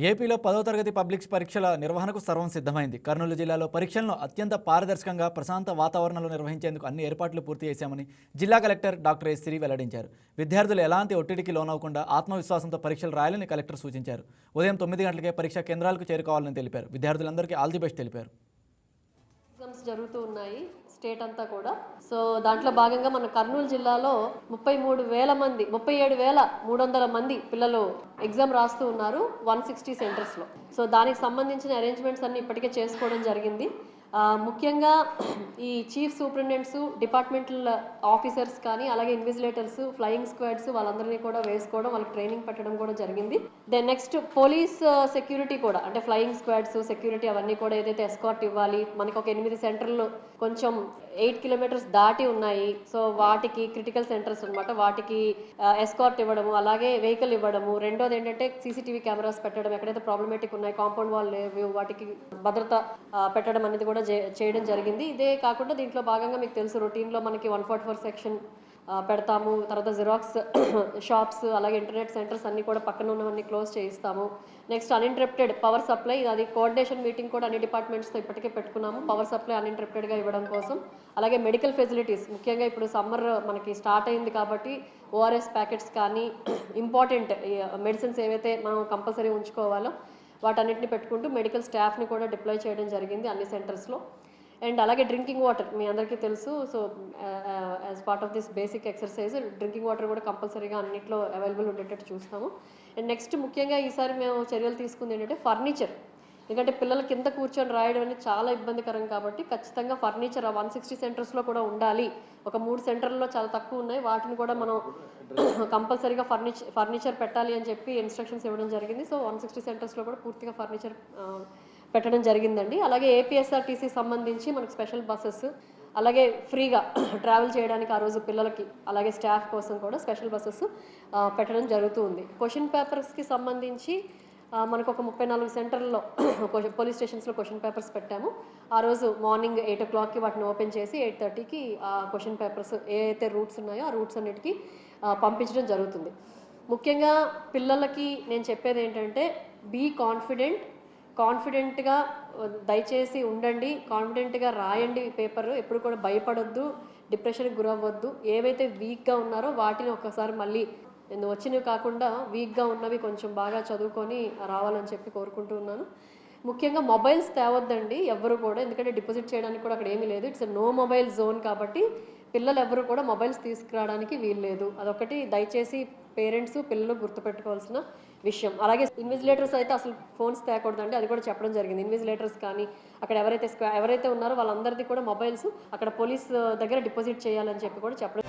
ఏపీలో 10వ తరగతి పబ్లిక్ పరీక్షల నిర్వహణకు సర్వం సిద్ధమైంది. కర్నూలు జిల్లాలో పరీక్షలను అత్యంత పారదర్శకంగా ప్రశాంత వాతావరణంలో నిర్వహించేందుకు అన్ని ఏర్పాట్లు పూర్తి చేశామని జిల్లా కలెక్టర్ డాక్టర్ ఎస్. సిరి వెల్లడించారు. విద్యార్థులు ఎలాంటి ఒత్తిడికి లోనవకుండా ఆత్మవిశ్వాసంతో పరీక్షలు రాయాలని కలెక్టర్ సూచించారు. ఉదయం 9 గంటలకే పరీక్షా కేంద్రాలకు చేరుకోవాలని తెలిపారు. విద్యార్థులందరికీ ఆల్ ది బెస్ట్ తెలిపారు. ఎగ్జామ్స్ జరుగుతూ ఉన్నాయి స్టేట్ అంతా కూడా. సో దాంట్లో భాగంగా మన కర్నూలు జిల్లాలో 37,300 మంది పిల్లలు ఎగ్జామ్ రాస్తూ ఉన్నారు 160 సెంటర్స్లో. సో దానికి సంబంధించిన అరేంజ్మెంట్స్ అన్ని ఇప్పటికే చేసుకోవడం జరిగింది. ముఖ్యంగా ఈ చీఫ్ సూపరింటెండెంట్స్, డిపార్ట్మెంటల్ ఆఫీసర్స్ కానీ అలాగే ఇన్విజిలేటర్స్, ఫ్లయింగ్ స్క్వాడ్స్ వాళ్ళందరినీ కూడా వేసుకోవడం, వాళ్ళకి ట్రైనింగ్ పెట్టడం కూడా జరిగింది. దెన్ నెక్స్ట్ పోలీస్ సెక్యూరిటీ కూడా, అంటే ఫ్లయింగ్ స్క్వాడ్స్ సెక్యూరిటీ అవన్నీ కూడా ఏదైతే ఎస్కార్ట్ ఇవ్వాలి, మనకి ఒక 8 సెంటర్లు కొంచెం 8 కిలోమీటర్స్ దాటి ఉన్నాయి. సో వాటికి క్రిటికల్ సెంటర్స్ అనమాట, వాటికి ఎస్కార్ట్ ఇవ్వడము, అలాగే వెహికల్ ఇవ్వడము. రెండోది ఏంటంటే సీసీటీవీ కెమెరాస్ పెట్టడం, ఎక్కడైతే ప్రాబ్లమేటిక్ ఉన్నాయి, కాంపౌండ్ వాల్ లేవు, వాటికి భద్రత పెట్టడం అనేది కూడా చేయడం జరిగింది. ఇదే కాకుండా దీంట్లో భాగంగా మీకు తెలుసు రొటీన్లో మనకి 144 సెక్షన్ పెడతాము. తర్వాత జిరాక్స్ షాప్స్ అలాగే ఇంటర్నెట్ సెంటర్స్ అన్నీ కూడా పక్కన ఉన్నవన్నీ క్లోజ్ చేయిస్తాము. నెక్స్ట్ అన్ఇంటరప్టెడ్ పవర్ సప్లై, అది కోఆర్డినేషన్ మీటింగ్ కూడా అన్ని డిపార్ట్మెంట్స్తో ఇప్పటికే పెట్టుకున్నాము, పవర్ సప్లై అన్ఇంటరప్టెడ్గా ఇవ్వడం కోసం. అలాగే మెడికల్ ఫెసిలిటీస్, ముఖ్యంగా ఇప్పుడు సమ్మర్ మనకి స్టార్ట్ అయింది కాబట్టి ఓఆర్ఎస్ ప్యాకెట్స్ కానీ ఇంపార్టెంట్ మెడిసిన్స్ ఏవైతే మనం కంపల్సరీ ఉంచుకోవాలో వాటన్నిటిని పెట్టుకుంటూ మెడికల్ స్టాఫ్ని కూడా డిప్లాయ్ చేయడం జరిగింది అన్ని సెంటర్స్లో. అండ్ అలాగే డ్రింకింగ్ వాటర్ మీ అందరికీ తెలుసు. So as part of this basic exercise drinking water కూడా కంపల్సరీగా అన్నింటిలో అవైలబుల్ ఉండేటట్టు చూస్తాము. అండ్ నెక్స్ట్ ముఖ్యంగా ఈసారి మేము చర్యలు తీసుకుంది ఏంటంటే ఫర్నిచర్. ఎందుకంటే పిల్లల కింద కూర్చొని రాయడం అనేది చాలా ఇబ్బందికరం కాబట్టి ఖచ్చితంగా ఫర్నిచర్ 160 సెంటర్స్లో కూడా ఉండాలి. ఒక 3 సెంటర్లలో చాలా తక్కువ ఉన్నాయి, వాటిని కూడా మనం కంపల్సరీగా ఫర్నిచర్ పెట్టాలి అని చెప్పి ఇన్స్ట్రక్షన్స్ ఇవ్వడం జరిగింది. సో 160 సెంటర్స్లో కూడా పూర్తిగా ఫర్నిచర్ పెట్టడం జరిగిందండి. అలాగే ఏపీఎస్ఆర్టీసీ సంబంధించి మనకు స్పెషల్ బస్సెస్, అలాగే ఫ్రీగా ట్రావెల్ చేయడానికి ఆ రోజు పిల్లలకి అలాగే స్టాఫ్ కోసం కూడా స్పెషల్ బస్సెస్ పెట్టడం జరుగుతూ ఉంది. క్వశ్చన్ పేపర్స్కి సంబంధించి మనకు ఒక 34 సెంటర్లో పోలీస్ స్టేషన్స్లో క్వశ్చన్ పేపర్స్ పెట్టాము. ఆ రోజు మార్నింగ్ 8 o'clockకి వాటిని ఓపెన్ చేసి 8:30కి ఆ క్వశ్చన్ పేపర్స్ ఏ అయితే రూట్స్ ఉన్నాయో ఆ రూట్స్ అన్నిటికీ పంపించడం జరుగుతుంది. ముఖ్యంగా పిల్లలకి నేను చెప్పేది ఏంటంటే బీ కాన్ఫిడెంట్గా దయచేసి ఉండండి, కాన్ఫిడెంట్గా రాయండి పేపర్. ఎప్పుడు కూడా భయపడొద్దు, డిప్రెషన్కి గురవ్వద్దు. ఏవైతే వీక్గా ఉన్నారో వాటిని ఒక్కసారి మళ్ళీ వచ్చినవి కాకుండా వీక్గా ఉన్నవి కొంచెం బాగా చదువుకొని రావాలని చెప్పి కోరుకుంటూ ఉన్నాను. ముఖ్యంగా మొబైల్స్ తేవద్దండి ఎవ్వరు కూడా, ఎందుకంటే డిపాజిట్ చేయడానికి కూడా అక్కడ ఏమీ లేదు. ఇట్స్ నో మొబైల్ జోన్ కాబట్టి పిల్లలు ఎవరు కూడా మొబైల్స్ తీసుకురావడానికి వీలు లేదు. అదొకటి దయచేసి పేరెంట్స్ పిల్లలు గుర్తుపెట్టుకోవాల్సిన విషయం. అలాగే ఇన్విజిలేటర్స్ అయితే అసలు ఫోన్స్ తేకూడదండి, అది కూడా చెప్పడం జరిగింది. ఇన్విజిలేటర్స్ కానీ అక్కడ ఎవరైతే ఉన్నారో వాళ్ళందరిది కూడా మొబైల్స్ అక్కడ పోలీస్ దగ్గర డిపాజిట్ చేయాలని చెప్పి కూడా చెప్పడం